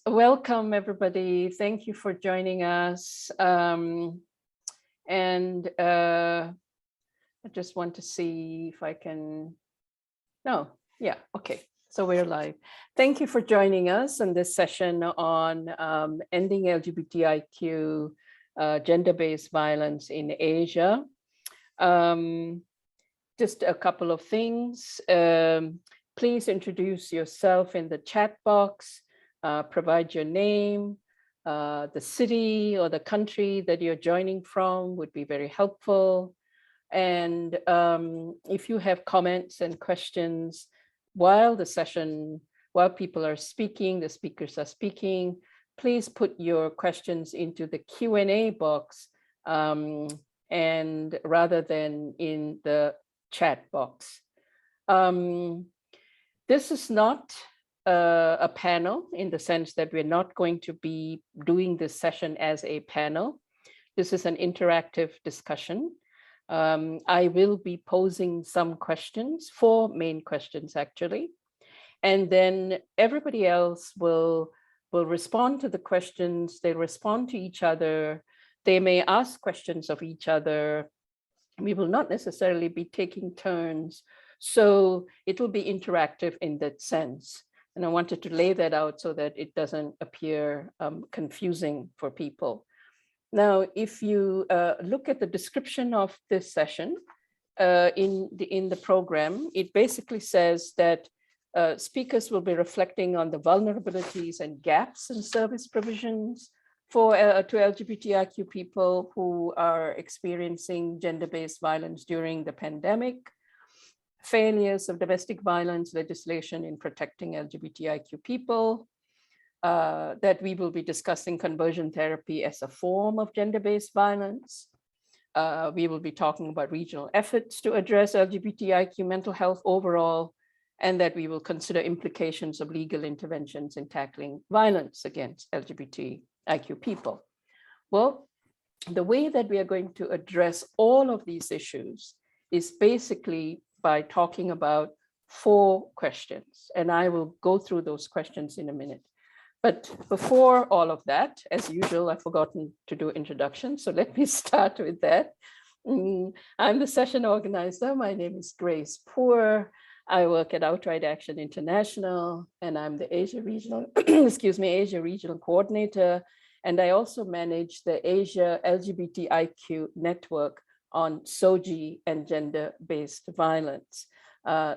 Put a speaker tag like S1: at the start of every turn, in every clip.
S1: Welcome, everybody. Thank you for joining us. I just want to see if I can, no, yeah, okay. So we're live. Thank you for joining us in this session on ending LGBTIQ gender-based violence in Asia. Just a couple of things. Please introduce yourself in the chat box. Provide your name, the city or the country that you're joining from would be very helpful. And if you have comments and questions while people are speaking, the speakers are speaking, please put your questions into the Q&A box and rather than in the chat box. This is not a panel in the sense that we're not going to be doing this session as a panel. This is an interactive discussion. I will be posing some questions, 4 main questions actually, and then everybody else will respond to the questions. They respond to each other. They may ask questions of each other. We will not necessarily be taking turns. So it will be interactive in that sense. And I wanted to lay that out so that it doesn't appear confusing for people. Now, if you look at the description of this session in the program, it basically says that speakers will be reflecting on the vulnerabilities and gaps in service provisions to LGBTIQ people who are experiencing gender-based violence during the pandemic, failures of domestic violence legislation in protecting LGBTIQ people, that we will be discussing conversion therapy as a form of gender-based violence. We will be talking about regional efforts to address LGBTIQ mental health overall, and that we will consider implications of legal interventions in tackling violence against LGBTIQ people. Well, the way that we are going to address all of these issues is basically by talking about 4 questions, and I will go through those questions in a minute. But before all of that, as usual, I've forgotten to do introduction, so let me start with that. I'm the session organizer. My name is Grace Poor. I work at Outright Action International, and I'm the Asia Regional, Asia Regional Coordinator, and I also manage the Asia LGBTIQ network on SOGI and gender-based violence.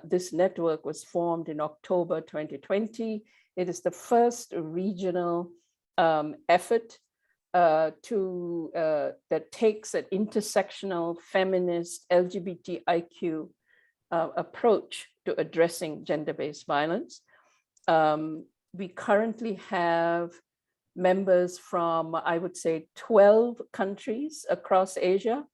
S1: This network was formed in October 2020. It is the first regional effort that takes an intersectional, feminist, LGBTIQ approach to addressing gender-based violence. We currently have members from, I would say, 12 countries across Asia.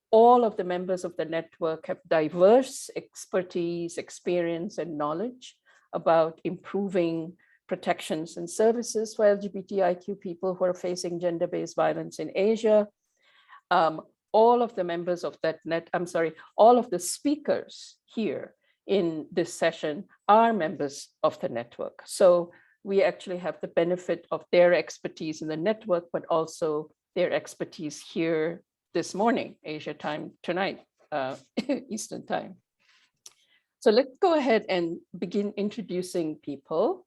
S1: All of the members of the network have diverse expertise, experience, and knowledge about improving protections and services for LGBTIQ people who are facing gender-based violence in Asia. All of the members of that all of the speakers here in this session are members of the network. So we actually have the benefit of their expertise in the network, but also their expertise here this morning, Asia time tonight, Eastern time. So let's go ahead and begin introducing people.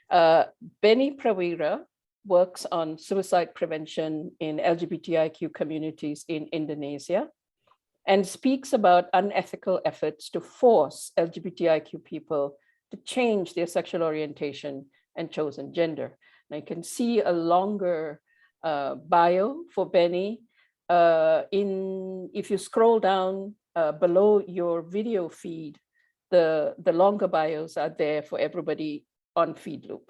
S1: Benny Prawira works on suicide prevention in LGBTIQ communities in Indonesia and speaks about unethical efforts to force LGBTIQ people to change their sexual orientation and chosen gender. Now you can see a longer bio for Benny. If you scroll down below your video feed, the longer bios are there for everybody on FeedLoop.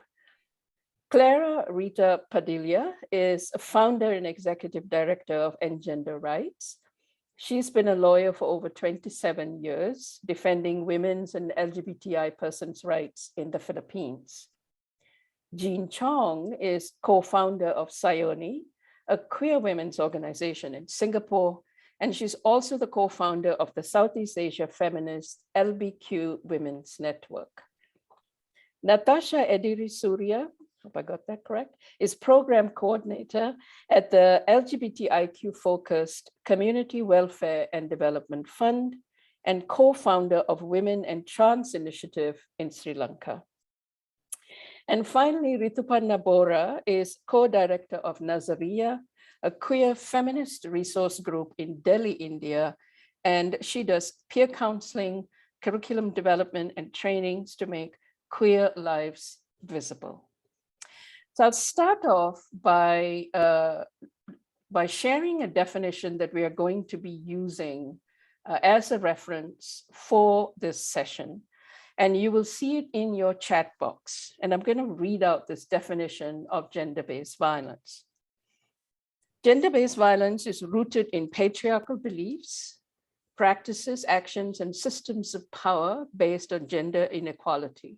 S1: Clara Rita Padilla is a founder and executive director of Engender Rights. She's been a lawyer for over 27 years, defending women's and LGBTI persons' rights in the Philippines. Jean Chong is co-founder of Sayoni, a queer women's organization in Singapore, and she's also the co-founder of the Southeast Asia Feminist LBQ Women's Network. Natasha Ediri Surya hope I got that correct, is program coordinator at the LGBTIQ-focused Community Welfare and Development Fund and co-founder of Women and Trans Initiative in Sri Lanka. And finally, Rituparna Bora is co-director of Nazariya, a queer feminist resource group in Delhi, India, and she does peer counseling, curriculum development, and trainings to make queer lives visible. So I'll start off by sharing a definition that we are going to be using as a reference for this session. And you will see it in your chat box. And I'm going to read out this definition of gender-based violence. Gender-based violence is rooted in patriarchal beliefs, practices, actions, and systems of power based on gender inequality.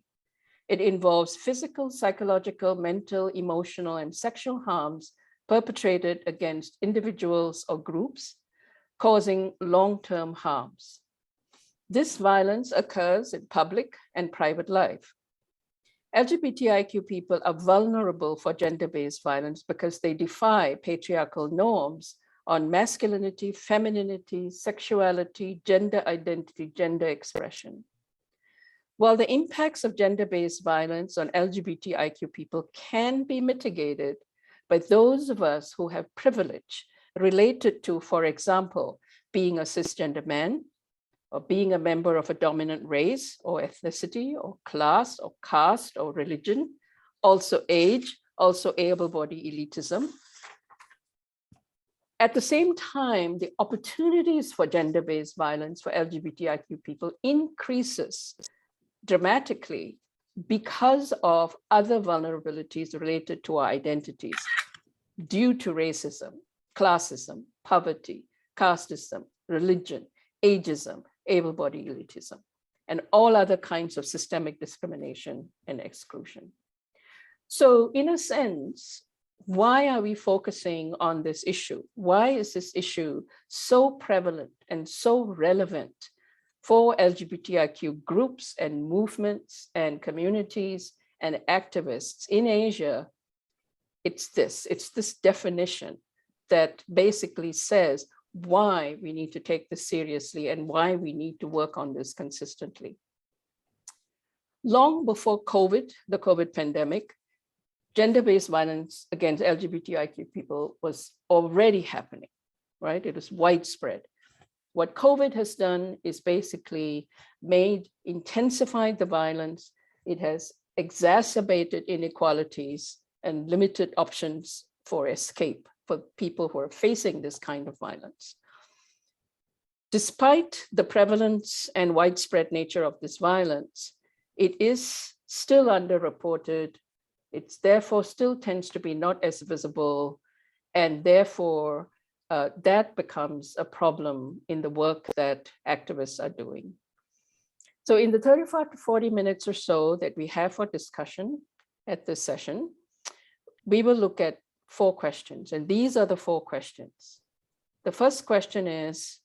S1: It involves physical, psychological, mental, emotional, and sexual harms perpetrated against individuals or groups, causing long-term harms. This violence occurs in public and private life. LGBTIQ people are vulnerable for gender-based violence because they defy patriarchal norms on masculinity, femininity, sexuality, gender identity, gender expression. While the impacts of gender-based violence on LGBTIQ people can be mitigated by those of us who have privilege related to, for example, being a cisgender man, or being a member of a dominant race or ethnicity or class or caste or religion, also age, also able-bodied elitism. At the same time, the opportunities for gender-based violence for LGBTIQ people increases dramatically because of other vulnerabilities related to our identities due to racism, classism, poverty, casteism, religion, ageism, able-bodied elitism, and all other kinds of systemic discrimination and exclusion. So in a sense, why are we focusing on this issue? Why is this issue so prevalent and so relevant for LGBTIQ groups and movements and communities and activists in Asia? It's this definition that basically says why we need to take this seriously and why we need to work on this consistently. Long before COVID, the COVID pandemic, gender-based violence against LGBTIQ people was already happening, right? It was widespread. What COVID has done is basically intensified the violence. It has exacerbated inequalities and limited options for escape for people who are facing this kind of violence. Despite the prevalence and widespread nature of this violence, it is still underreported. It therefore still tends to be not as visible, and therefore that becomes a problem in the work that activists are doing. So in the 35 to 40 minutes or so that we have for discussion at this session, we will look at 4 questions, and these are the 4 questions. The first question is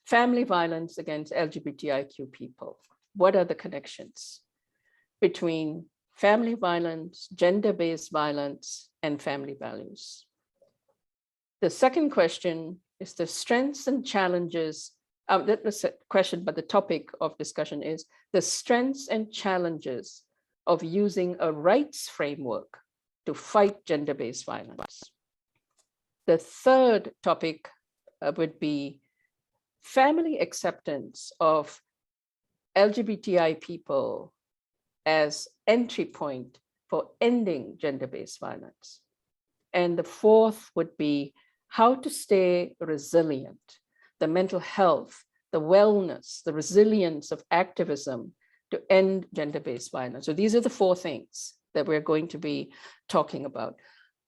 S1: family violence against LGBTIQ people. What are the connections between family violence, gender-based violence, and family values? The second question is the strengths and challenges. That was a question, but the topic of discussion is the strengths and challenges of using a rights framework to fight gender-based violence. The third topic would be family acceptance of LGBTI people as entry point for ending gender-based violence. And the fourth would be how to stay resilient, the mental health, the wellness, the resilience of activism to end gender-based violence. So these are the 4 things that we're going to be talking about.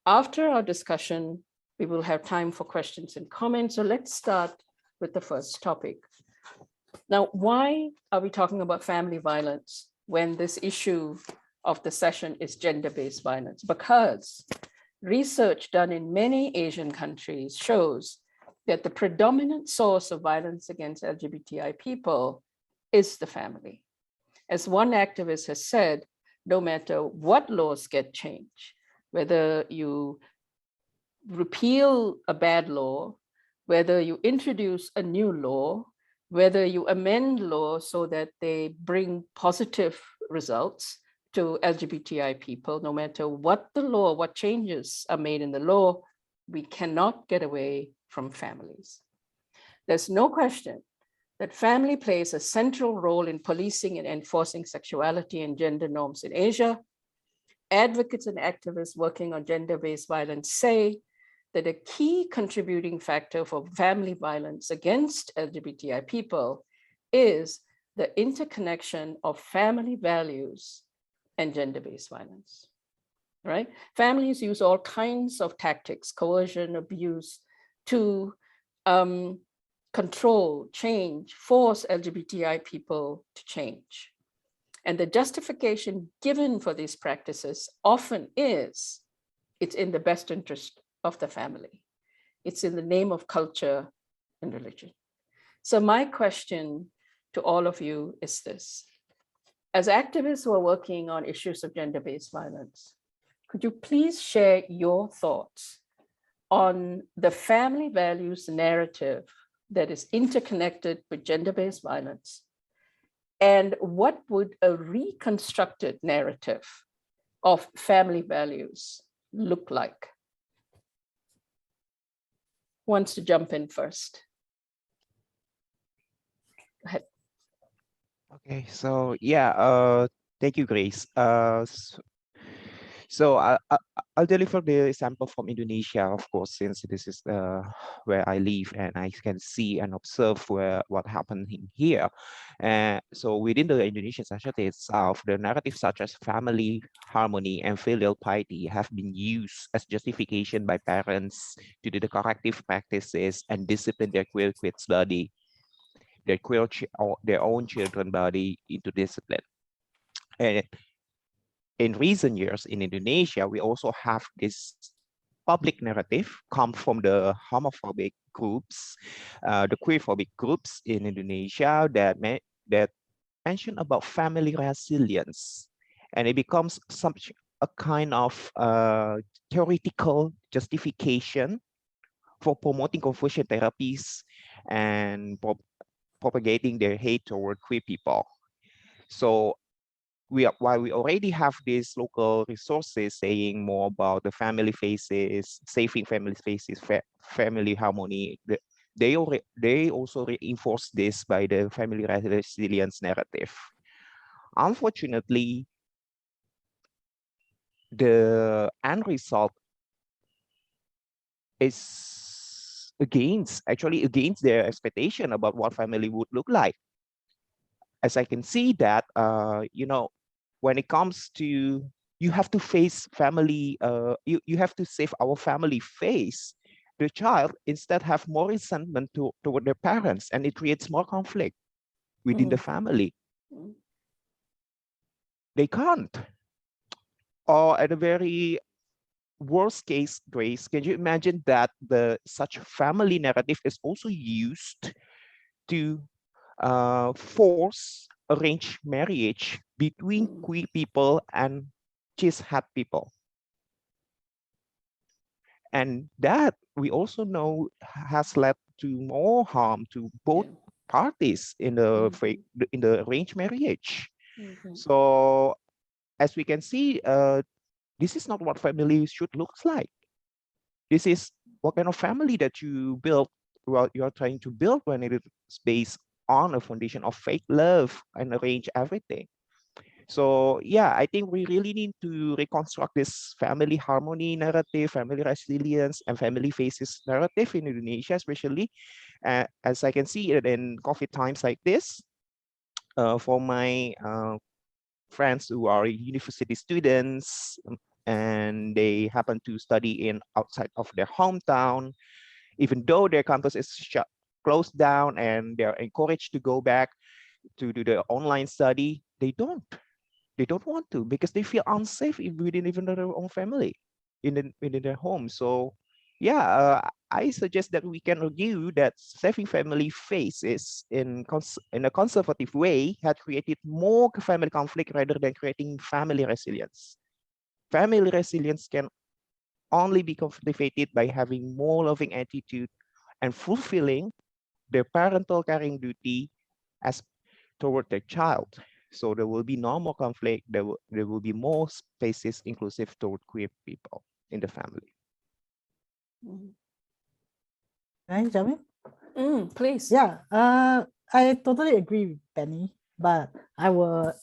S1: After our discussion, we will have time for questions and comments. So let's start with the first topic. Now, why are we talking about family violence when this issue of the session is gender-based violence? Because research done in many Asian countries shows that the predominant source of violence against LGBTI people is the family. As one activist has said, no matter what laws get changed, whether you repeal a bad law, whether you introduce a new law, whether you amend laws so that they bring positive results to LGBTI people, no matter what the law, what changes are made in the law, we cannot get away from families. There's no question that family plays a central role in policing and enforcing sexuality and gender norms in Asia. Advocates and activists working on gender-based violence say that a key contributing factor for family violence against LGBTI people is the interconnection of family values and gender-based violence, right? Families use all kinds of tactics, coercion, abuse, to control, change, force LGBTI people to change. And the justification given for these practices often is, it's in the best interest of the family. It's in the name of culture and religion. So my question to all of you is this. As activists who are working on issues of gender-based violence, could you please share your thoughts on the family values narrative that is interconnected with gender-based violence? And what would a reconstructed narrative of family values look like? Who wants to jump in first? Go ahead.
S2: Okay, so yeah, thank you, Grace. So I'll deliver the example from Indonesia, of course, since this is where I live and I can see and observe what happened in here. So within the Indonesian society itself, the narratives such as family harmony and filial piety have been used as justification by parents to do the corrective practices and discipline their queer kids' body, their own children body into discipline. And in recent years in Indonesia, we also have this public narrative come from the homophobic groups, the queerphobic groups in Indonesia that mention about family resilience, and it becomes such a kind of theoretical justification for promoting conversion therapies and propagating their hate toward queer people. So while we already have these local resources saying more about the family faces, saving family faces, family harmony, they also reinforce this by the family resilience narrative. Unfortunately, the end result is actually against their expectation about what family would look like. As I can see that, when it comes to, you have to face family, you have to save our family face, the child instead have more resentment toward their parents, and it creates more conflict within the family. They can't. Or at a very worst case, Grace, can you imagine that such family narrative is also used to force arranged marriage between queer people and cishet people? And that we also know has led to more harm to both parties in the arranged marriage. So as we can see, this is not what family should look like. This is what kind of family that you build, what you are trying to build when it is based on a foundation of fake love and arrange everything. So yeah, I think we really need to reconstruct this family harmony narrative, family resilience, and family faces narrative in Indonesia, especially as I can see it in COVID times like this. For my friends who are university students and they happen to study in outside of their hometown, even though their campus is closed down and they're encouraged to go back to do the online study, they don't want to because they feel unsafe within even their own family within their home. So I suggest that we can argue that saving family faces in a conservative way had created more family conflict rather than creating family resilience. Family resilience can only be cultivated by having more loving attitude and fulfilling their parental caring duty as toward their child. So there will be no more conflict. There will be more spaces inclusive toward queer people in the family.
S3: Can I jump in?
S1: Please.
S3: Yeah, I totally agree with Benny, but I will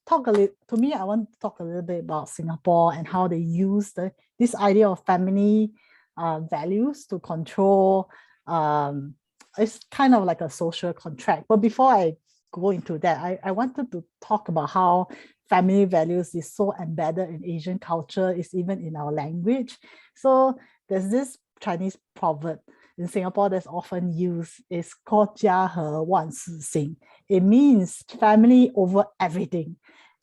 S3: talk a little. To me, I want to talk a little bit about Singapore and how they use this idea of family values to control. It's kind of like a social contract. But before I go into that, I wanted to talk about how family values is so embedded in Asian culture, is even in our language. So there's this Chinese proverb in Singapore that's often used, is 国家和万事兴. It means family over everything.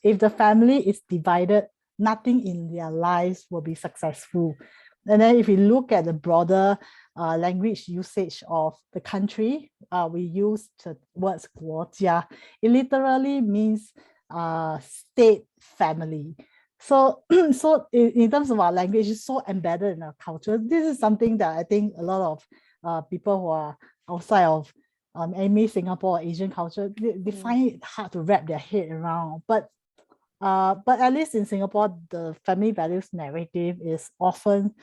S3: If the family is divided, nothing in their lives will be successful. And then if you look at the broader language usage of the country, we use the words 国家. It literally means state family. So, in terms of our language, it's so embedded in our culture. This is something that I think a lot of people who are outside of any Singapore or Asian culture, they find it hard to wrap their head around. But at least in Singapore, the family values narrative is often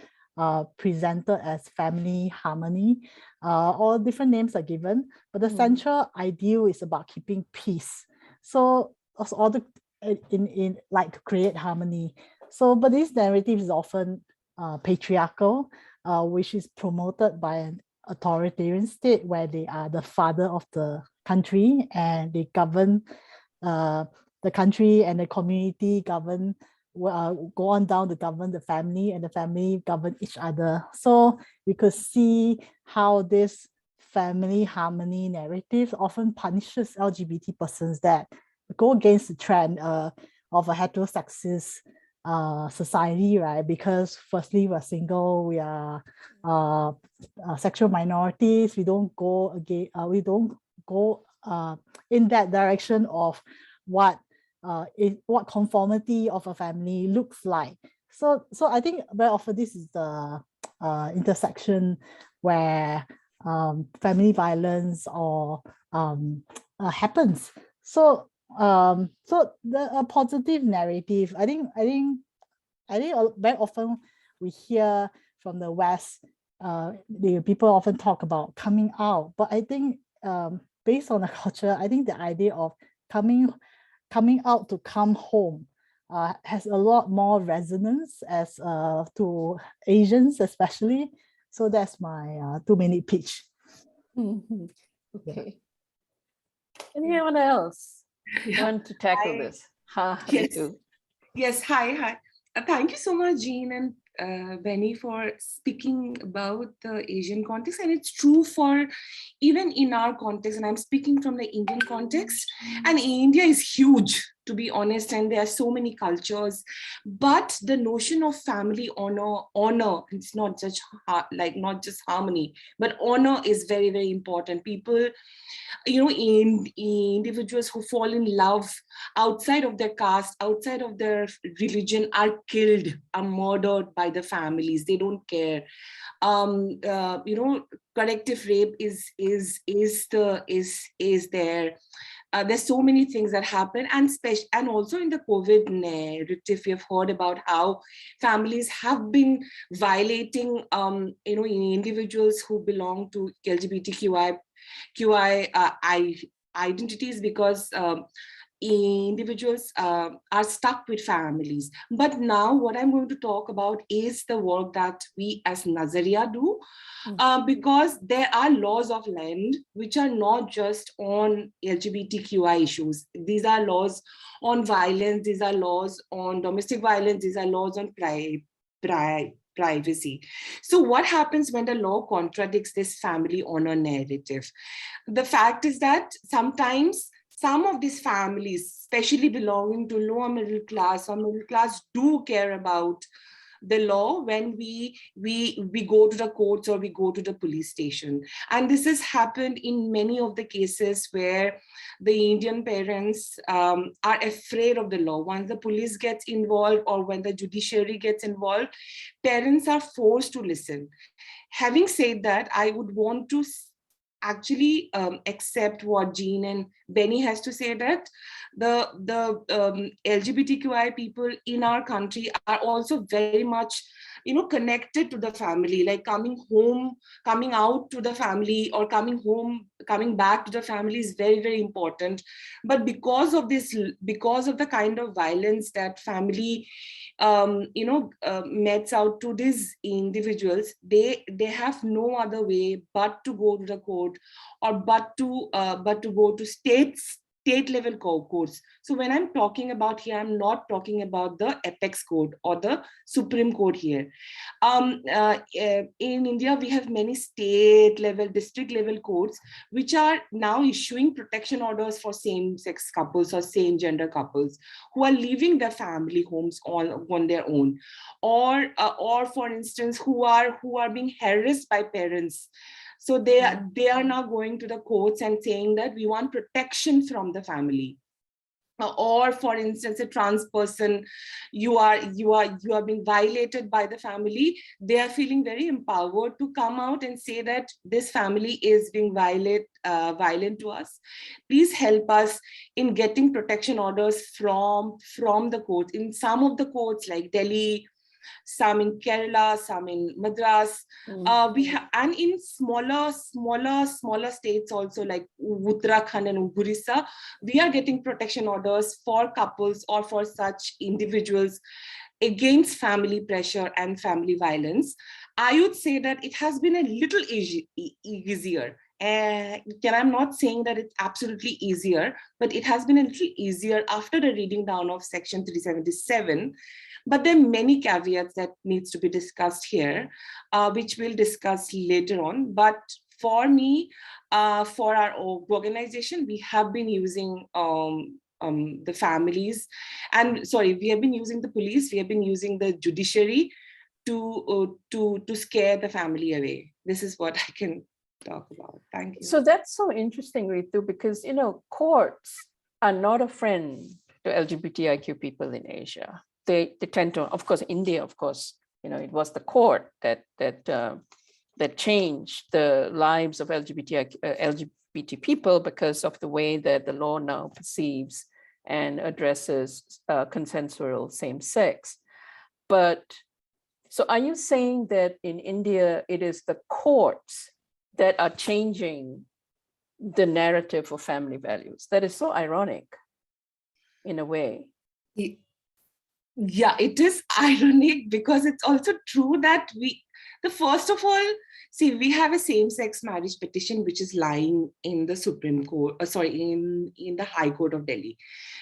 S3: presented as family harmony. All different names are given, but the central ideal is about keeping peace. So, all the in like to create harmony. So, but this narrative is often patriarchal, which is promoted by an authoritarian state where they are the father of the country and they govern the country, and the community govern go on down to govern the family, and the family govern each other. So we could see how this family harmony narrative often punishes LGBT persons that go against the trend of a heterosexist society, right? Because firstly, we're single, we are sexual minorities, we don't go again, we don't go in that direction of what conformity of a family looks like. So I think very often this is the intersection where family violence or happens. So the positive narrative, I think very often we hear from the West, the people often talk about coming out, but I think based on the culture, I think the idea of coming out to come home has a lot more resonance as to Asians especially. So that's my 2-minute pitch.
S1: Okay. Anyone else want to tackle this?
S4: Yes. Hi. Thank you so much, Jean and Benny, for speaking about the Asian context. And it's true for even in our context, and I'm speaking from the Indian context, and India is huge, to be honest, and there are so many cultures, but the notion of family honor, it's not just not just harmony, but honor is very, very important. People, individuals who fall in love outside of their caste, outside of their religion, are killed, are murdered by the families. They don't care. Collective rape is there. There's so many things that happen, and also in the COVID narrative, we've heard about how families have been violating, individuals who belong to LGBTQI identities, because individuals are stuck with families. But now what I'm going to talk about is the work that we as Nazariya do, because there are laws of land which are not just on LGBTQI issues. These are laws on violence, these are laws on domestic violence, these are laws on privacy. So what happens when the law contradicts this family honor narrative? The fact is that sometimes some of these families, especially belonging to lower middle class or middle class, do care about the law when we go to the courts or we go to the police station. And this has happened in many of the cases where the Indian parents are afraid of the law. Once the police gets involved or when the judiciary gets involved, parents are forced to listen. Having said that, I would want to actually accept what Jean and Benny has to say, that the LGBTQI people in our country are also very much, you know, connected to the family, like coming home, coming out to the family, or coming home, coming back to the family is very, very important. But because of this, because of the kind of violence that family metes out to these individuals, they have no other way but to go to the court, or but to go to state level courts. So when I'm talking about here, I'm not talking about the apex court or the Supreme Court here. In India, we have many state level, district level courts, which are now issuing protection orders for same-sex couples or same-gender couples who are leaving their family homes on their own, or for instance, who are being harassed by parents. So they are now going to the courts and saying that we want protection from the family. Or for instance, a trans person, you are being violated by the family. They are feeling very empowered to come out and say that this family is being violent to us. Please help us in getting protection orders from the courts. In some of the courts like Delhi, some in Kerala, some in Madras, we have, and in smaller states also like Uttarakhand and Orissa, we are getting protection orders for couples or for such individuals against family pressure and family violence. I would say that it has been a little easier. And I'm not saying that it's absolutely easier, but it has been a little easier after the reading down of Section 377. But there are many caveats that needs to be discussed here, which we'll discuss later on. But for me, for our organization, we have been using the families, and sorry, we have been using the police, we have been using the judiciary to scare the family away. This is what I can talk about. Thank you.
S1: So that's so interesting, Ritu, because, you know, courts are not a friend to LGBTIQ people in Asia. They tend to, of course, India, of course, you know, it was the court that changed the lives of LGBT people because of the way that the law now perceives and addresses consensual same-sex. But so are you saying that in India, it is the courts that are changing the narrative of family values? That is so ironic in a way.
S4: Yeah, it is ironic because it's also true that first of all, see, we have a same-sex marriage petition which is lying in the Supreme Court, in the High Court of Delhi,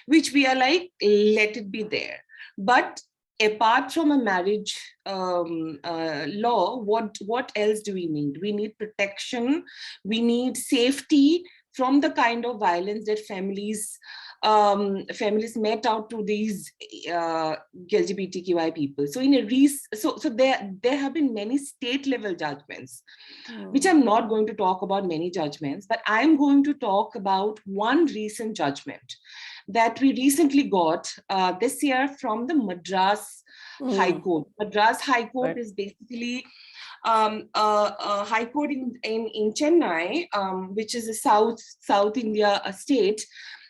S4: which we are like, let it be there. But apart from a marriage law, what else do we need? We need protection, we need safety from the kind of violence that families met out to these LGBTQI people. So there have been many state level judgments, which I'm not going to talk about many judgments, but I'm going to talk about one recent judgment that we recently got this year from the Madras High Court. Madras High Court is basically a high court in Chennai, which is a South India state.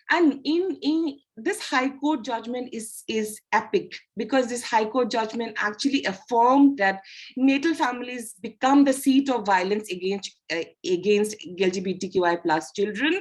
S4: And in this High Court judgment is epic, because this High Court judgment actually affirmed that natal families become the seat of violence against LGBTQI plus children,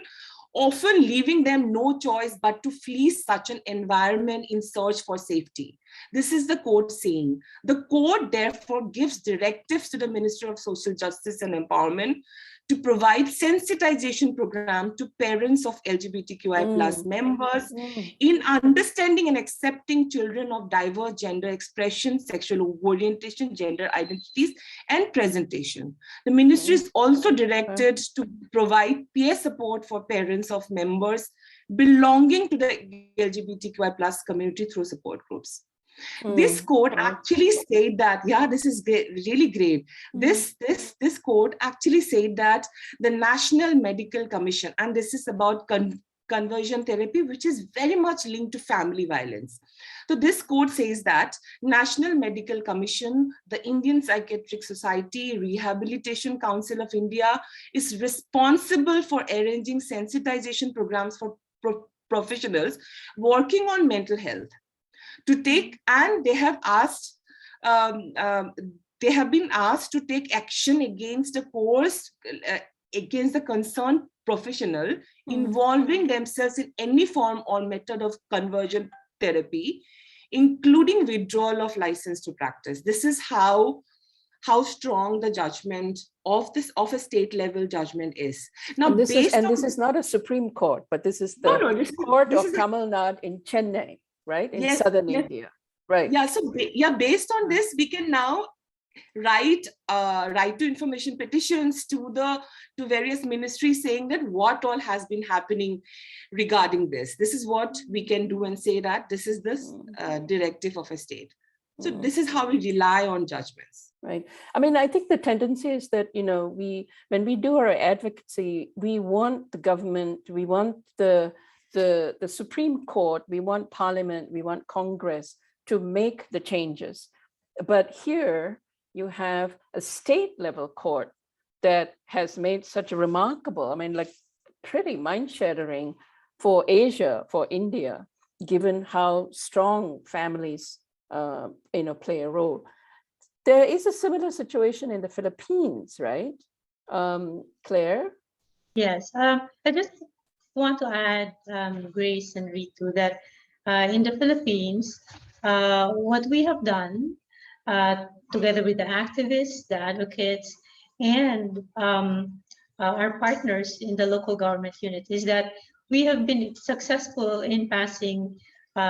S4: often leaving them no choice but to flee such an environment in search for safety. This is the court saying. The court therefore gives directives to the Minister of Social Justice and Empowerment to provide sensitization program to parents of LGBTQI plus members in understanding and accepting children of diverse gender expression, sexual orientation, gender identities, and presentation. The ministry is also directed to provide peer support for parents of members belonging to the LGBTQI plus community through support groups. This quote actually said that, yeah, this is great, really great. This quote actually said that the National Medical Commission, and this is about conversion therapy, which is very much linked to family violence. So this quote says that National Medical Commission, the Indian Psychiatric Society, Rehabilitation Council of India is responsible for arranging sensitization programs for professionals working on mental health to take, and they have asked, they have been asked to take action against the course, against the concerned professional involving themselves in any form or method of conversion therapy, including withdrawal of license to practice. This is how strong the judgment of a state level judgment is. Now,
S1: and this is not a Supreme Court, but this is the court of Tamil Nadu in Chennai, right? In southern India, right?
S4: Yeah. So based on this, we can now write right to information petitions to various ministries saying that what all has been happening regarding this. This is what we can do and say that this is this directive of a state. So this is how we rely on judgments.
S1: Right. I mean, I think the tendency is that, when we do our advocacy, we want the government, we want the Supreme Court, we want Parliament, we want Congress to make the changes. But here you have a state level court that has made such a remarkable, pretty mind-shattering for Asia, for India, given how strong families play a role. There is a similar situation in the Philippines, right? Claire?
S5: Yes, I just want to add, Grace and Ritu, that in the Philippines, what we have done together with the activists, the advocates, and our partners in the local government unit is that we have been successful in passing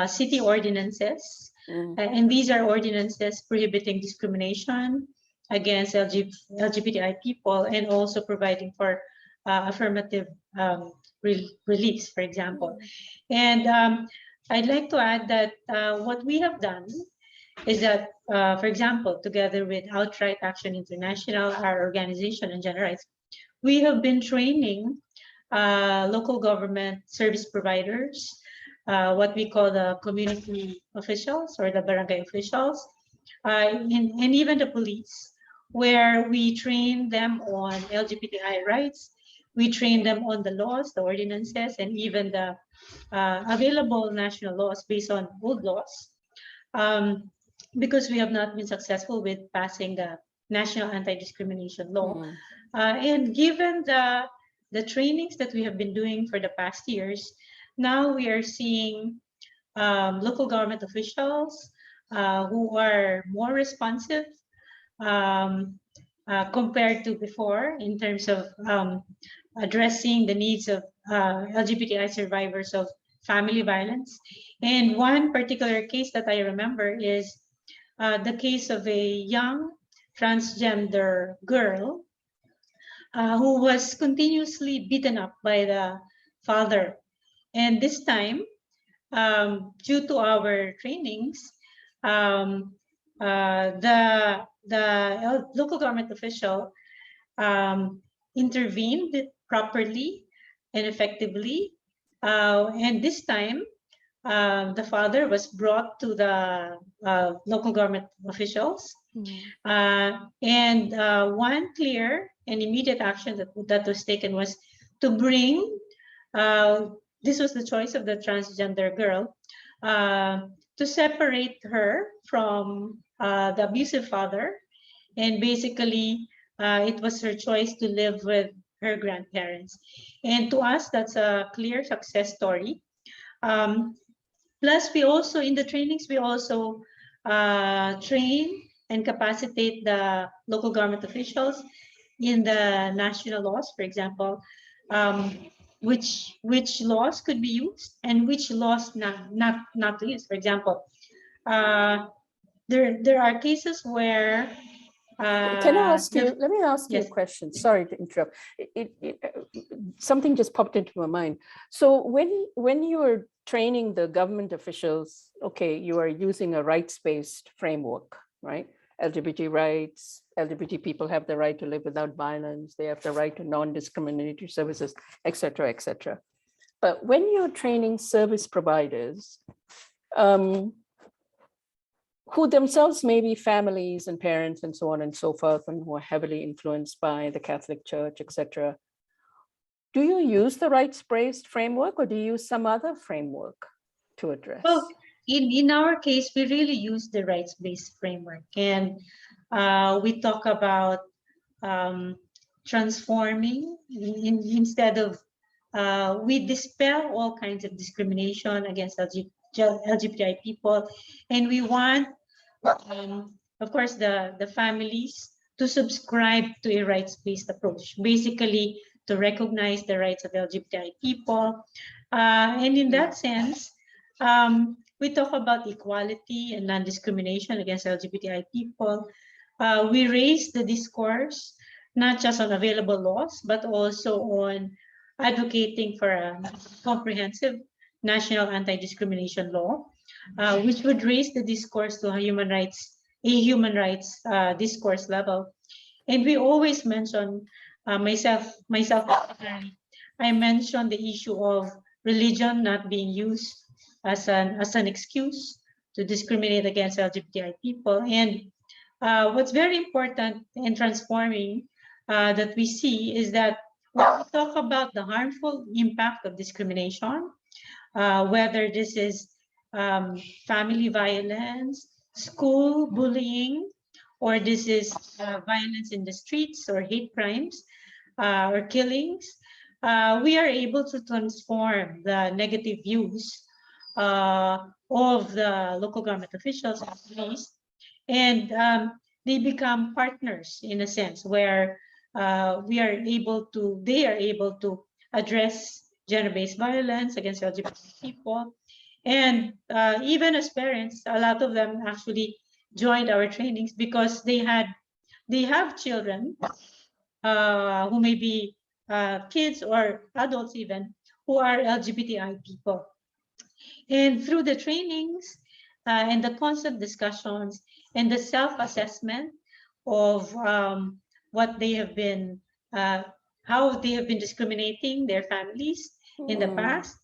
S5: city ordinances. And these are ordinances prohibiting discrimination against LGBTI people and also providing for affirmative release, for example. And I'd like to add that what we have done is that, for example, together with Outright Action International, our organization and Gender Rights, we have been training local government service providers, what we call the community officials or the barangay officials, and even the police, where we train them on LGBTI rights. We train them on the laws, the ordinances, and even the available national laws based on old laws, because we have not been successful with passing the national anti-discrimination law. And given the trainings that we have been doing for the past years, now we are seeing local government officials who are more responsive compared to before in terms of addressing the needs of LGBTI survivors of family violence. And one particular case that I remember is the case of a young transgender girl who was continuously beaten up by the father. And this time, due to our trainings, the local government official intervened properly and effectively. And this time, the father was brought to the local government officials. And one clear and immediate action that was taken was to bring, this was the choice of the transgender girl, to separate her from the abusive father. And basically, it was her choice to live with her grandparents. And to us, that's a clear success story. Plus, we also, in the trainings, we also train and capacitate the local government officials in the national laws, for example, which laws could be used and which laws not to use. For example, there are cases where
S1: Can I ask you, let me ask you a
S5: yes.
S1: question. Sorry to interrupt. Something just popped into my mind. So when you are training the government officials, okay, you are using a rights-based framework, right? LGBT rights, LGBT people have the right to live without violence. They have the right to non-discriminatory services, et cetera, et cetera. But when you're training service providers, who themselves may be families and parents and so on and so forth, and who are heavily influenced by the Catholic Church, etc. Do you use the rights-based framework, or do you use some other framework to address?
S5: Well, in our case, we really use the rights-based framework, and we talk about transforming instead of we dispel all kinds of discrimination against LGBTI people, and we want, of course, the families to subscribe to a rights-based approach, basically to recognize the rights of LGBTI people. And in that sense, we talk about equality and non-discrimination against LGBTI people. We raise the discourse, not just on available laws, but also on advocating for a comprehensive national anti-discrimination law, which would raise the discourse to a human rights discourse level. And we always mention, myself, I mentioned the issue of religion not being used as an excuse to discriminate against LGBTI people. And what's very important in transforming that we see is that when we talk about the harmful impact of discrimination, whether this is family violence, school bullying, or this is violence in the streets or hate crimes or killings, we are able to transform the negative views of the local government officials and police, and they become partners in a sense where they are able to address gender-based violence against LGBT people. And even as parents, a lot of them actually joined our trainings because they have children who may be kids or adults even who are LGBTI people. And through the trainings and the constant discussions and the self-assessment of what they have been, how they have been discriminating their families in the past,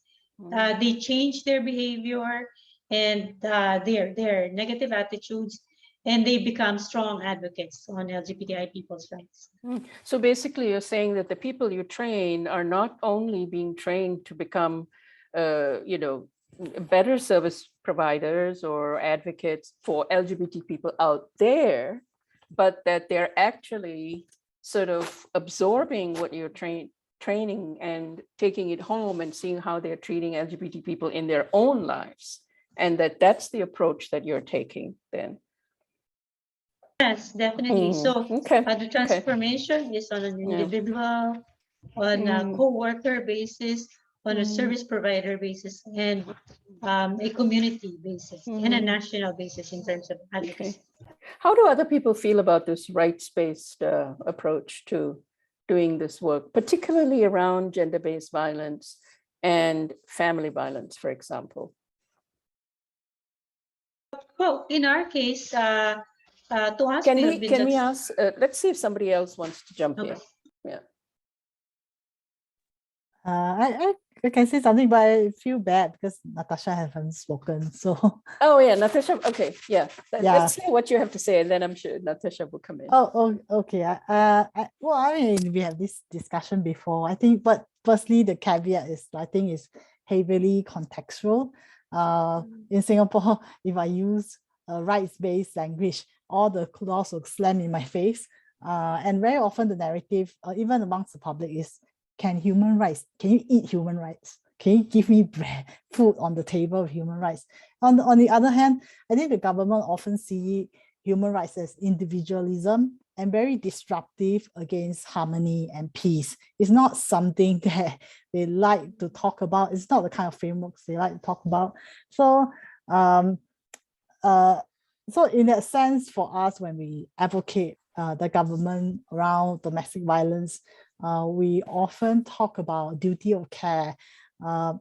S5: they change their behavior and their negative attitudes, and they become strong advocates on LGBTI people's rights.
S1: So basically you're saying that the people you train are not only being trained to become, better service providers or advocates for LGBT people out there, but that they're actually sort of absorbing what you're training and taking it home and seeing how they're treating LGBT people in their own lives. And that's the approach that you're taking then.
S5: Yes, definitely. So the transformation is on an individual, on a co-worker basis, on a service provider basis, and a community basis, and a national basis in terms of advocacy.
S1: How do other people feel about this rights-based approach to doing this work, particularly around gender-based violence and family violence, for example?
S5: Well, in our case, to us,
S1: can we ask? Let's see if somebody else wants to jump in. Yeah.
S3: I can say something, but I feel bad because Natasha hasn't spoken. So.
S1: Oh yeah, Natasha. Okay, yeah. Let's see what you have to say, and then I'm sure Natasha will come in.
S3: Oh, okay. Well, I mean, we have this discussion before. I think, but firstly, the caveat is, I think, is heavily contextual. In Singapore, if I use a rights-based language, all the laws will slam in my face. And very often the narrative, even amongst the public, is, can you eat human rights? Can you give me food on the table of human rights? On the other hand, I think the government often see human rights as individualism and very disruptive against harmony and peace. It's not something that they like to talk about. It's not the kind of frameworks they like to talk about. So, so in that sense, for us, when we advocate the government around domestic violence, we often talk about duty of care. I'm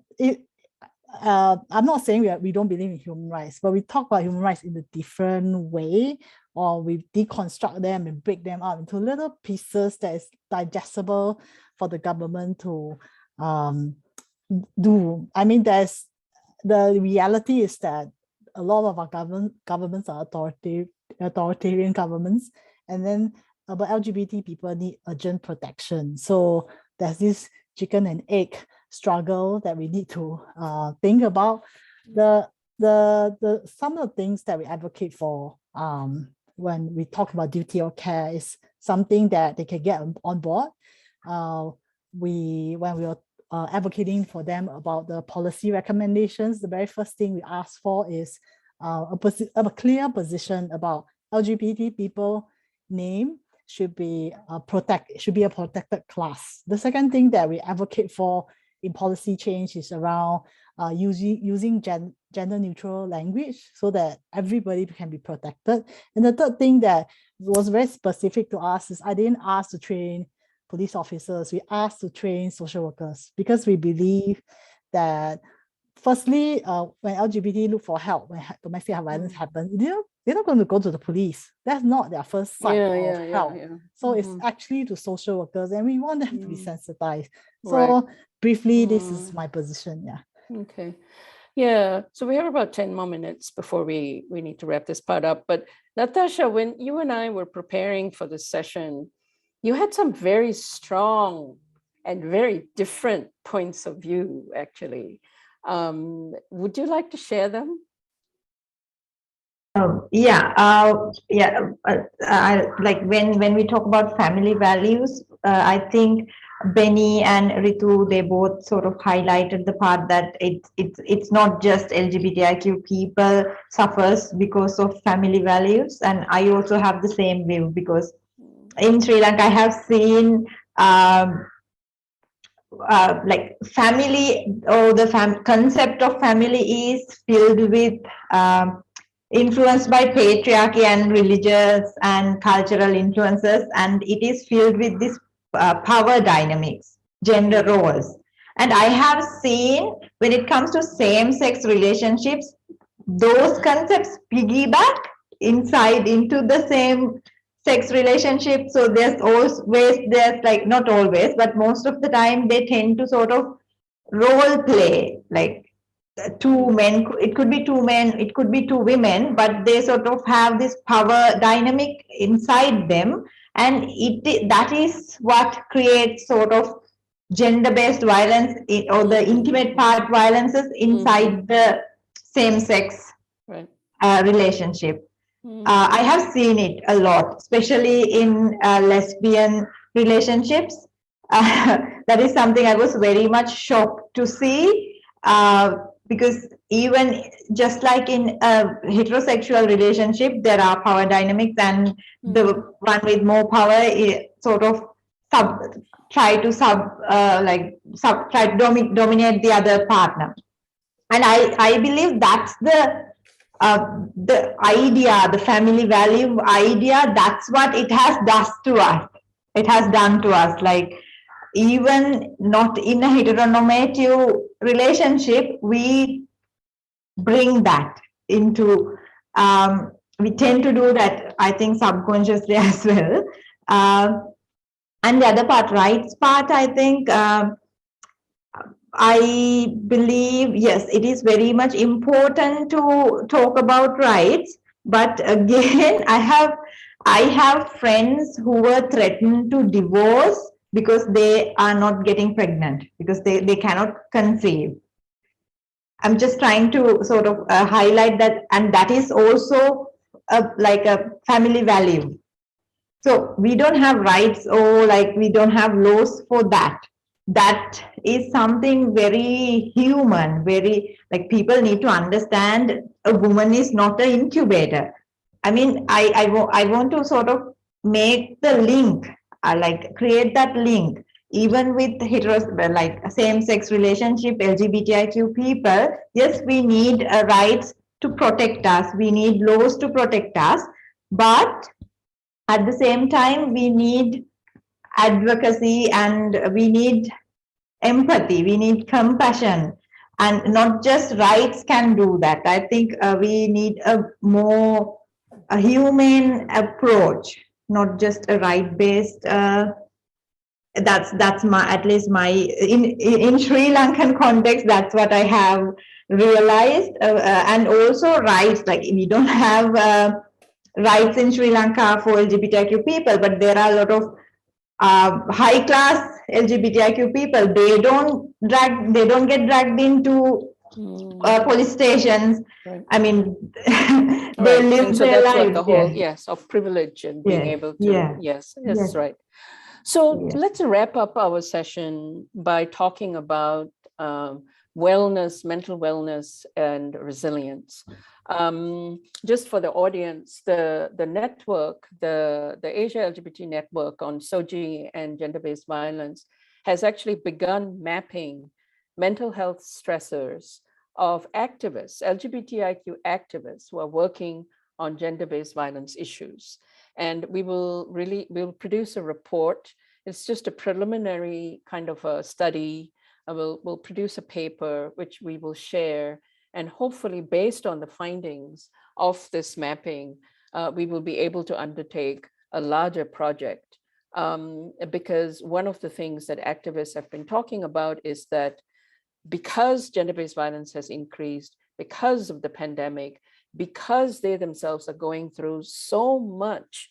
S3: not saying we don't believe in human rights, but we talk about human rights in a different way, or we deconstruct them and break them out into little pieces that is digestible for the government to do. I mean, the reality is that a lot of our governments are authoritarian governments, and then but LGBT people need urgent protection. So there's this chicken and egg struggle that we need to think about. Some of the things that we advocate for when we talk about duty of care is something that they can get on board. When we are advocating for them about the policy recommendations, the very first thing we ask for is a clear position about LGBT people name should be a protected class. The second thing that we advocate for in policy change is around using gender neutral language so that everybody can be protected. And the third thing that was very specific to us is I didn't ask to train police officers, we asked to train social workers, because we believe that firstly, when LGBT look for help, when domestic violence happens, they're not going to go to the police. That's not their first sight of help. So it's actually to social workers, and we want them to be sensitized. So briefly, this is my position.
S1: Okay. Yeah, so we have about 10 more minutes before we need to wrap this part up. But Natasha, when you and I were preparing for this session, you had some very strong and very different points of view, actually. Would you like to share them?
S6: Like when we talk about family values, I think Benny and Ritu, they both sort of highlighted the part that it's not just LGBTIQ people suffers because of family values, and I also have the same view, because in Sri Lanka I have seen like family, or the concept of family is filled with influenced by patriarchy and religious and cultural influences, and it is filled with this power dynamics, gender roles. And I have seen when it comes to same-sex relationships, those concepts piggyback inside into the same sex relationship. So there's like, not always, but most of the time they tend to sort of role play, like two men, it could be two men, it could be two women, but they sort of have this power dynamic inside them, and that is what creates sort of gender-based violence or the intimate part violences inside the same-sex relationship. I have seen it a lot, especially in lesbian relationships. That is something I was very much shocked to see, because even just like in a heterosexual relationship, there are power dynamics, and the one with more power sort of try to dominate the other partner. And I believe that's the idea, the family value idea, that's what it has done to us. Like, even not in a heteronormative relationship, we bring that into, we tend to do that, I think, subconsciously as well. And the other part, rights part, I think, I believe, yes, it is very much important to talk about rights. But again, I have friends who were threatened to divorce because they are not getting pregnant, because they cannot conceive. I'm just trying to sort of highlight that, and that is also like a family value. So we don't have rights, or like we don't have laws for that. That is something very human, very, like, people need to understand a woman is not an incubator. I mean, I want to sort of make the link, like create that link, even with like same-sex relationship, LGBTIQ people. Yes, we need rights to protect us. We need laws to protect us, but at the same time, we need advocacy and we need empathy, we need compassion, and not just rights can do that. I think we need a humane approach, not just a right-based. That's my, at least my, in Sri Lankan context, that's what I have realized. And also rights, like we don't have rights in Sri Lanka for LGBTIQ people, but there are a lot of high class LGBTIQ people. They don't get dragged into police stations.
S1: Right.
S6: I mean, they
S1: Right.
S6: live
S1: And so
S6: their
S1: that's
S6: lives.
S1: what the whole, yes, of privilege and being able to, yes, right. So let's wrap up our session by talking about wellness, mental wellness, and resilience. Just for the audience, the network, the Asia LGBT network on SOGI and gender-based violence has actually begun mapping mental health stressors of activists, LGBTIQ activists who are working on gender-based violence issues. And we'll produce a report. It's just a preliminary kind of a study. We'll produce a paper, which we will share. And hopefully based on the findings of this mapping, we will be able to undertake a larger project. Because one of the things that activists have been talking about is that because gender-based violence has increased, because of the pandemic, because they themselves are going through so much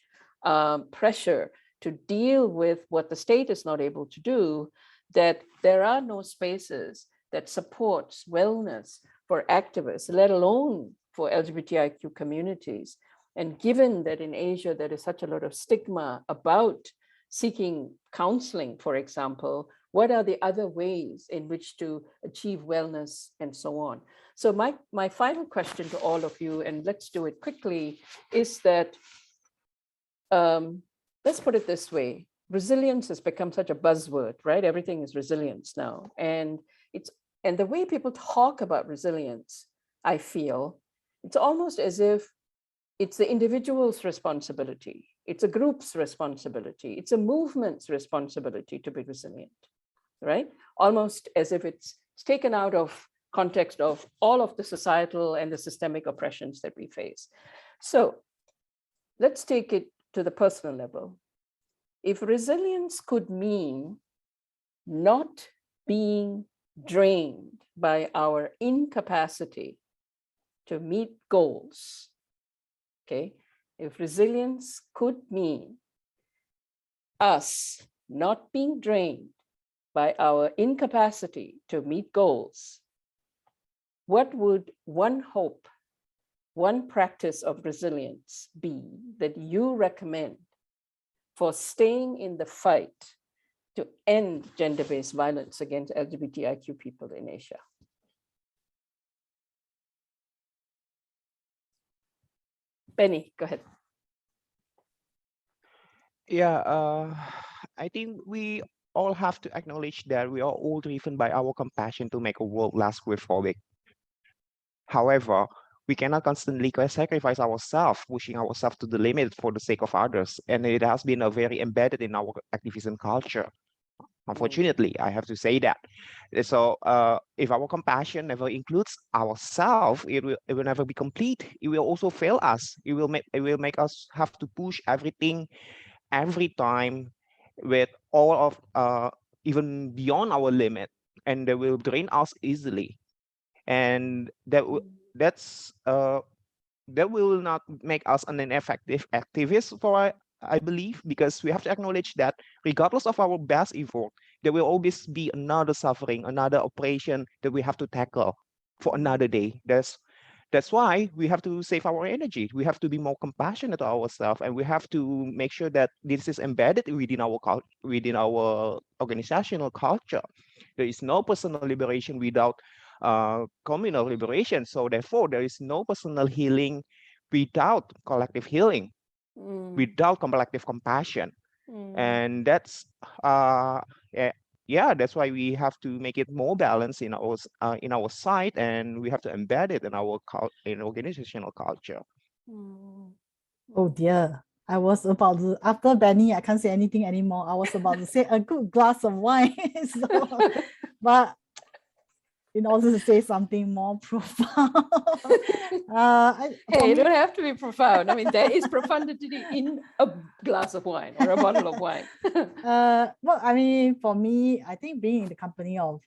S1: pressure to deal with what the state is not able to do, that there are no spaces that supports wellness for activists, let alone for LGBTIQ communities. And given that in Asia, there is such a lot of stigma about seeking counseling, for example, what are the other ways in which to achieve wellness and so on? So my final question to all of you, and let's do it quickly, is that, let's put it this way, resilience has become such a buzzword, right? Everything is resilience now. And the way people talk about resilience, I feel, it's almost as if it's the individual's responsibility. It's a group's responsibility. It's a movement's responsibility to be resilient, right? Almost as if it's taken out of context of all of the societal and the systemic oppressions that we face. So let's take it to the personal level. If resilience could mean not being drained by our incapacity to meet goals, okay? If resilience could mean us not being drained by our incapacity to meet goals, what would one hope, one practice of resilience be that you recommend for staying in the fight to end gender-based violence against LGBTIQ people in Asia? Benny, go ahead.
S2: Yeah, I think we all have to acknowledge that we are all driven by our compassion to make a world less queerphobic. However, we cannot constantly sacrifice ourselves, pushing ourselves to the limit for the sake of others. And it has been a very embedded in our activism culture. Unfortunately, I have to say that. So if our compassion never includes ourselves, it will never be complete. It will also fail us. It will make us have to push everything every time with all of even beyond our limit, and they will drain us easily. And that will not make us an ineffective activist, for I believe, because we have to acknowledge that regardless of our best effort, there will always be another suffering, another oppression that we have to tackle for another day. That's why we have to save our energy. We have to be more compassionate to ourselves, and we have to make sure that this is embedded within our organizational culture. There is no personal liberation without communal liberation. So therefore, there is no personal healing without collective healing, without collective compassion. And that's that's why we have to make it more balanced in our site, and we have to embed it in our organizational culture.
S3: Oh dear, I was about to, after Benny, I can't say anything anymore. I was about to say a good glass of wine. But in order to say something more profound,
S1: hey, you don't have to be profound. I mean, there is profundity in a glass of wine or a bottle of wine.
S3: Well, I mean, for me, I think being in the company of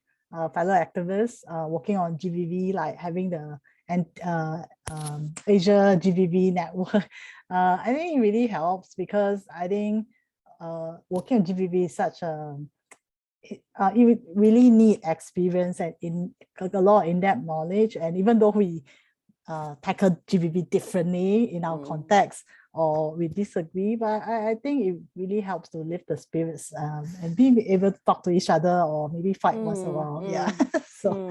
S3: fellow activists, working on GBV, like having the Asia GBV network, I think it really helps, because I think working on GBV is such a, you really need experience and a lot of in-depth knowledge. And even though we tackle GBV differently in our context, or we disagree, but I think it really helps to lift the spirits and being able to talk to each other, or maybe fight once in a while. Yeah. So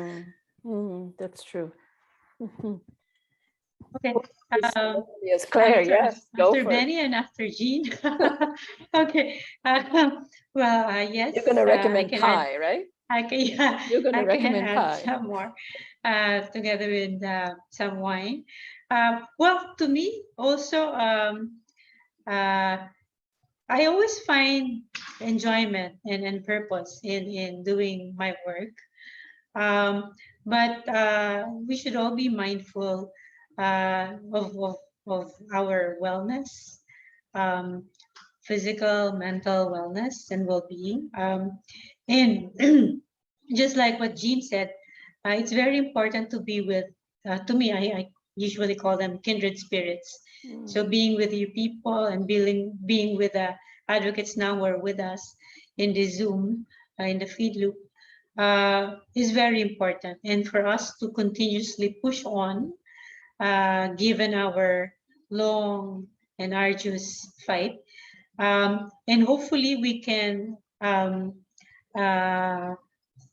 S1: that's true.
S5: Okay.
S1: Yes, Claire, yes.
S5: After Benny and after Jean. Okay. Yes.
S1: You're going to recommend pie, right?
S5: Yeah,
S1: you're going to recommend pie.
S5: Some more together with some wine. Well, to me also, I always find enjoyment and purpose in doing my work. But we should all be mindful of our wellness, physical, mental wellness, and well-being. And just like what Jean said, it's very important to be with, to me, I usually call them kindred spirits. So being with you people and being with the advocates now who are with us in the Zoom, in the feed loop, is very important. And for us to continuously push on, given our long and arduous fight, and hopefully we can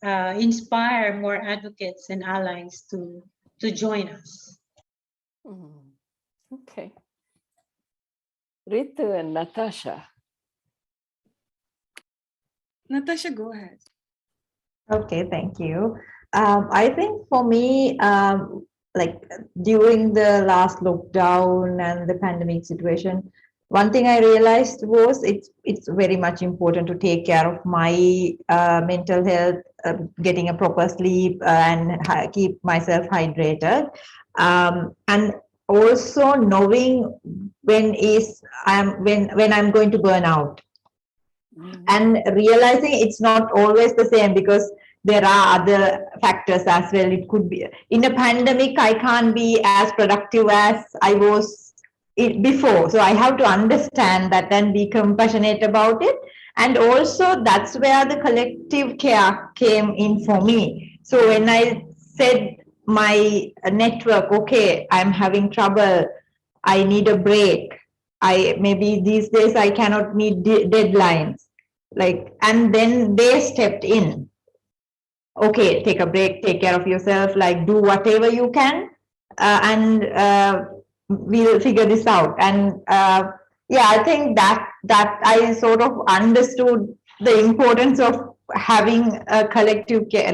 S5: inspire more advocates and allies to join us.
S1: Okay. Ritu and Natasha.
S4: Natasha, go ahead.
S6: Okay, thank you. I think for me, like during the last lockdown and the pandemic situation, one thing I realized was it's very much important to take care of my mental health, getting a proper sleep, and keep myself hydrated, and also knowing when I'm going to burn out, and realizing it's not always the same, because there are other factors as well. It could be in a pandemic, I can't be as productive as I was before. So I have to understand that and be compassionate about it. And also that's where the collective care came in for me. So when I said my network, okay, I'm having trouble, I need a break. Maybe these days I cannot meet deadlines. And then they stepped in. Okay, take a break, take care of yourself, do whatever you can, and we'll figure this out. And yeah, I think that I sort of understood the importance of having a collective care,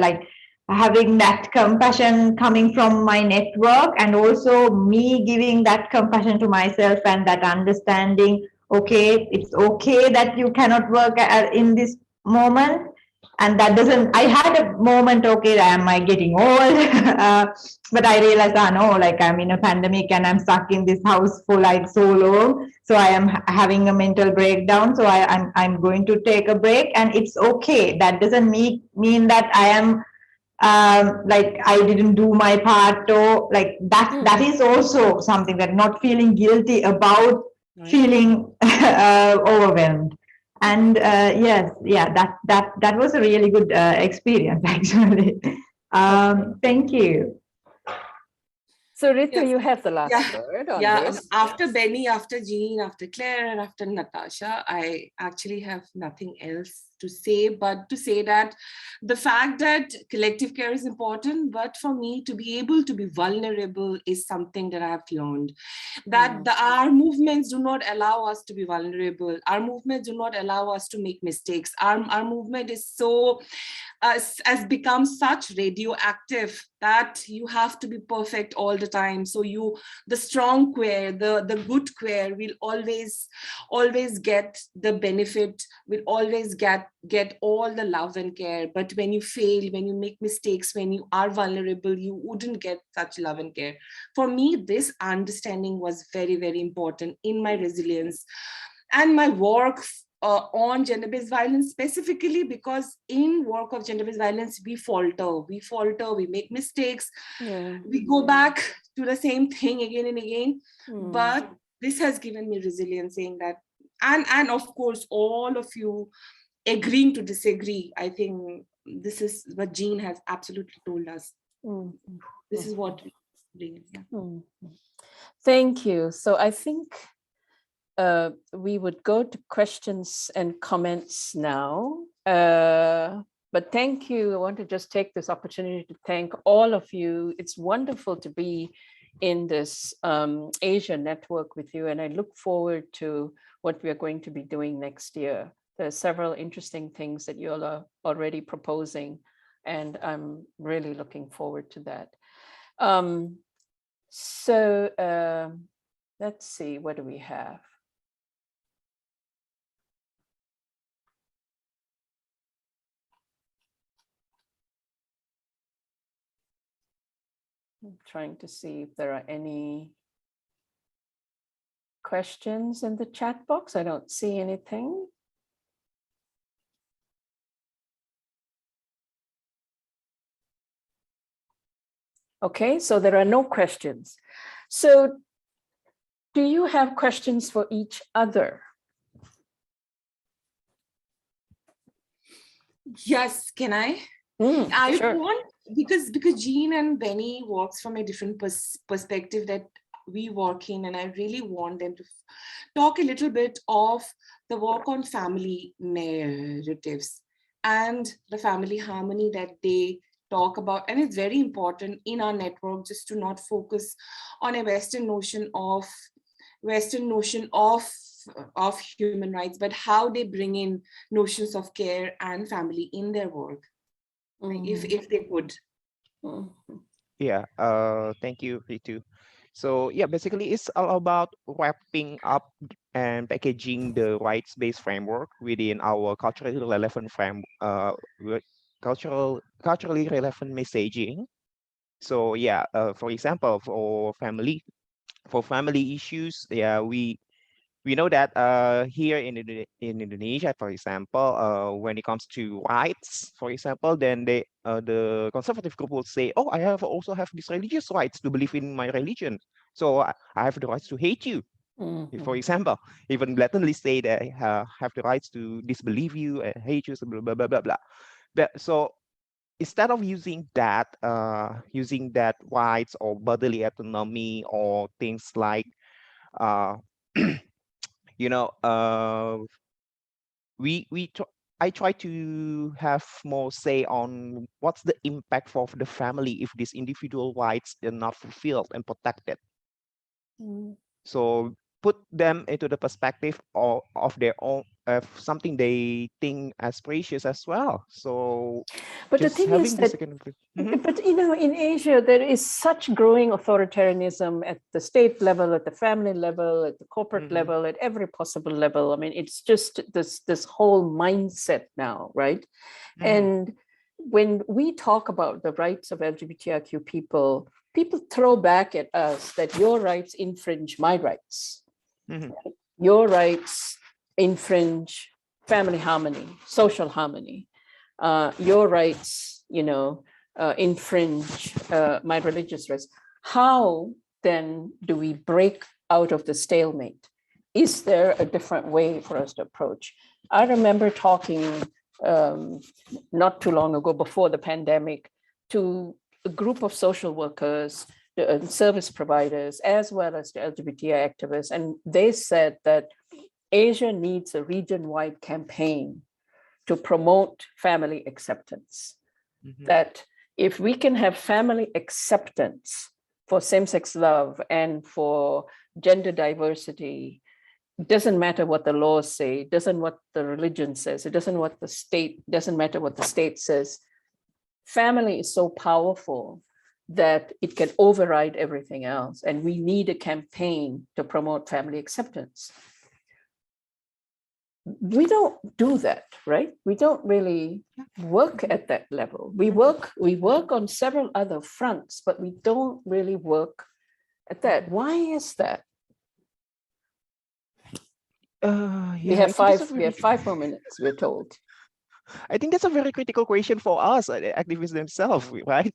S6: having that compassion coming from my network, and also me giving that compassion to myself, and that understanding, okay, it's okay that you cannot work in this moment. And that doesn't, I had a moment, okay, am I getting old? But I realized, no, I'm in a pandemic and I'm stuck in this house for so long. So I am having a mental breakdown. So I'm going to take a break, and it's okay. That doesn't mean that I am I didn't do my part, or that is also something, that not feeling guilty about feeling overwhelmed. And yes, yeah, that was a really good experience, actually. Thank you.
S1: So Ritu, you have the last word on this.
S4: After Benny, after Jean, after Claire, and after Natasha, I actually have nothing else to say, but to say that the fact that collective care is important, but for me to be able to be vulnerable is something that I've learned. That our movements do not allow us to be vulnerable. Our movements do not allow us to make mistakes. Our movement is so has become such radioactive that you have to be perfect all the time. So the strong queer, the good queer will always get the benefit, will always get all the love and care. But when you fail, when you make mistakes, when you are vulnerable, you wouldn't get such love and care. For me, this understanding was very, very important in my resilience and my work on gender-based violence, specifically because in work of gender-based violence, we falter, we make mistakes, we go back to the same thing again and again. But this has given me resilience, saying that, and of course, all of you agreeing to disagree. I think this is what Jean has absolutely told us. This is what we bring. Yeah.
S1: Thank you. So I think we would go to questions and comments now. But thank you. I want to just take this opportunity to thank all of you. It's wonderful to be in this Asia network with you, and I look forward to what we are going to be doing next year. There are several interesting things that you all are already proposing, and I'm really looking forward to that. Let's see, what do we have? I'm trying to see if there are any questions in the chat box. I don't see anything. Okay, so there are no questions. So do you have questions for each other?
S4: Yes, can I?
S1: Sure.
S4: Want, because Jean and Benny works from a different perspective that we work in, and I really want them to talk a little bit of the work on family narratives and the family harmony that they talk about. And it's very important in our network just to not focus on a Western notion of human rights, but how they bring in notions of care and family in their work, if they could.
S2: Yeah, thank you, Ritu. So yeah, basically it's all about wrapping up and packaging the rights-based framework within our culturally relevant culturally relevant messaging. So yeah, for example, for family issues, yeah, we know that here in Indonesia, for example, when it comes to rights, for example, then the conservative group will say, oh, I also have these religious rights to believe in my religion. So I have the rights to hate you. For example, even blatantly say that I have the rights to disbelieve you and hate you, blah, blah, blah, blah, blah. So instead of using that rights or bodily autonomy or things like you know, I try to have more say on what's the impact for the family if these individual rights are not fulfilled and protected. So put them into the perspective of their own, something they think as precious as well. So
S1: but the thing is that, but you know, in Asia, there is such growing authoritarianism at the state level, at the family level, at the corporate level, at every possible level. I mean, it's just this whole mindset now, right? And when we talk about the rights of LGBTIQ people throw back at us that your rights infringe my rights. Your rights infringe family harmony, social harmony. Your rights, you know, infringe my religious rights. How then do we break out of the stalemate? Is there a different way for us to approach? I remember talking not too long ago, before the pandemic, to a group of social workers, service providers, as well as the LGBTI activists, and they said that Asia needs a region-wide campaign to promote family acceptance. That if we can have family acceptance for same-sex love and for gender diversity, it doesn't matter what the laws say, it doesn't what the religion says, it doesn't matter what the state says. Family is so powerful that it can override everything else. And we need a campaign to promote family acceptance. We don't do that, right? We don't really work at that level. We work on several other fronts, but we don't really work at that. Why is that? We have 5 more minutes, we're told.
S2: I think that's a very critical question for us, activists themselves, right?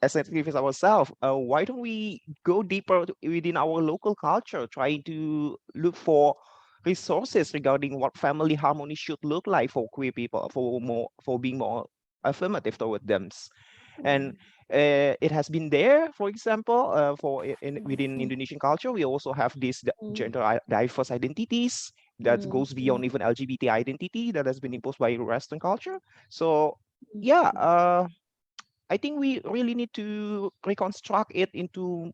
S2: As activists ourselves, why don't we go deeper within our local culture, trying to look for resources regarding what family harmony should look like for queer people, for being more affirmative toward them. And it has been there, for example, within Indonesian culture, we also have these gender diverse identities that goes beyond even LGBT identity that has been imposed by Western culture. So yeah, I think we really need to reconstruct it into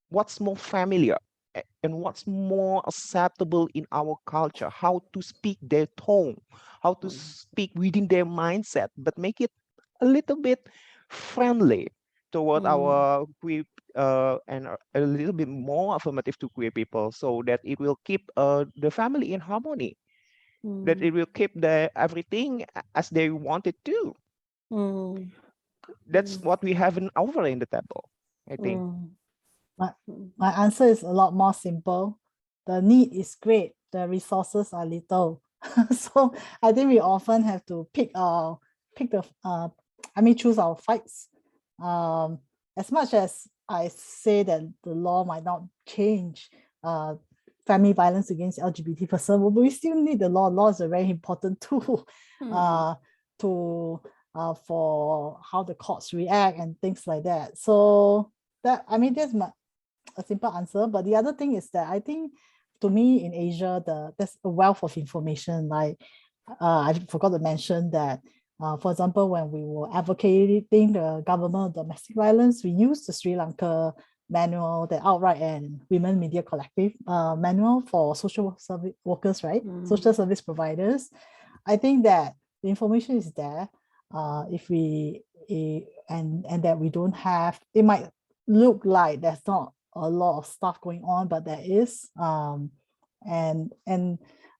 S2: what's more familiar and what's more acceptable in our culture, how to speak their tone, how to speak within their mindset, but make it a little bit friendly toward our queer and a little bit more affirmative to queer people, so that it will keep the family in harmony, that it will keep everything as they want it to. That's what we have over in the table, I think.
S3: My answer is a lot more simple. The need is great, the resources are little. So I think we often have to choose our fights. As much as I say that the law might not change family violence against LGBT person, but we still need the law. Law is a very important tool for how the courts react and things like that. So that's a simple answer. But the other thing is that I think, to me, in Asia, there's a wealth of information. Like I forgot to mention that, for example, when we were advocating the government of domestic violence, we used the Sri Lanka manual, the Outright and Women Media Collective manual for social service workers, right? Social service providers. I think that the information is there. And that we don't have, it might look like there's not a lot of stuff going on, but there is. And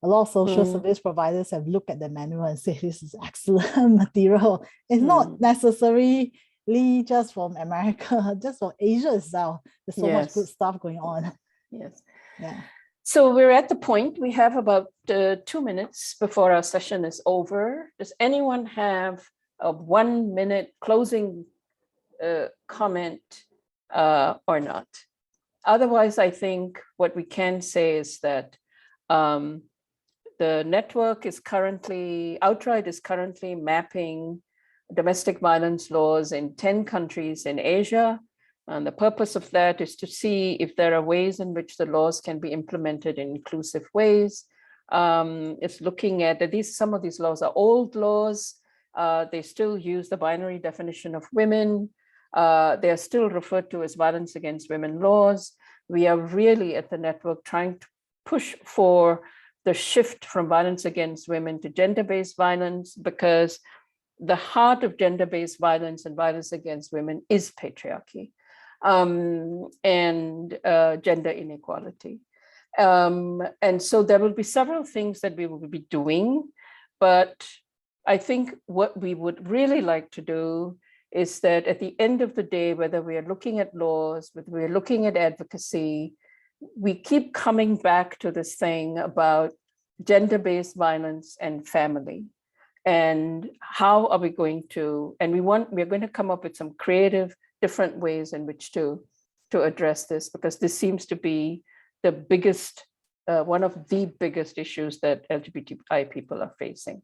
S3: a lot of social service providers have looked at the manual and say this is excellent material. It's not necessarily just from America, just from Asia itself. There's so much good stuff going on.
S1: Yes.
S3: Yeah.
S1: So we're at the point, we have about 2 minutes before our session is over. Does anyone have a 1 minute closing comment or not? Otherwise, I think what we can say is that the network is currently, Outright is currently mapping domestic violence laws in 10 countries in Asia. And the purpose of that is to see if there are ways in which the laws can be implemented in inclusive ways. It's looking at that some of these laws are old laws. They still use the binary definition of women. They are still referred to as violence against women laws. We are really at the network trying to push for the shift from violence against women to gender-based violence, because the heart of gender-based violence and violence against women is patriarchy and gender inequality. And so there will be several things that we will be doing, but I think what we would really like to do is that at the end of the day, whether we are looking at laws, whether we're looking at advocacy, we keep coming back to this thing about gender-based violence and family. And how are we going to, and we're going to come up with some creative, different ways in which to address this, because this seems to be the biggest, one of the biggest issues that LGBTI people are facing.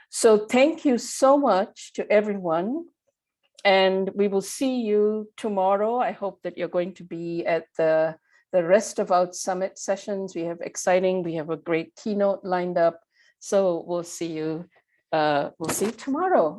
S1: So thank you so much to everyone. And we will see you tomorrow. I hope that you're going to be at the the rest of our summit sessions. We have a great keynote lined up. So we'll see you tomorrow.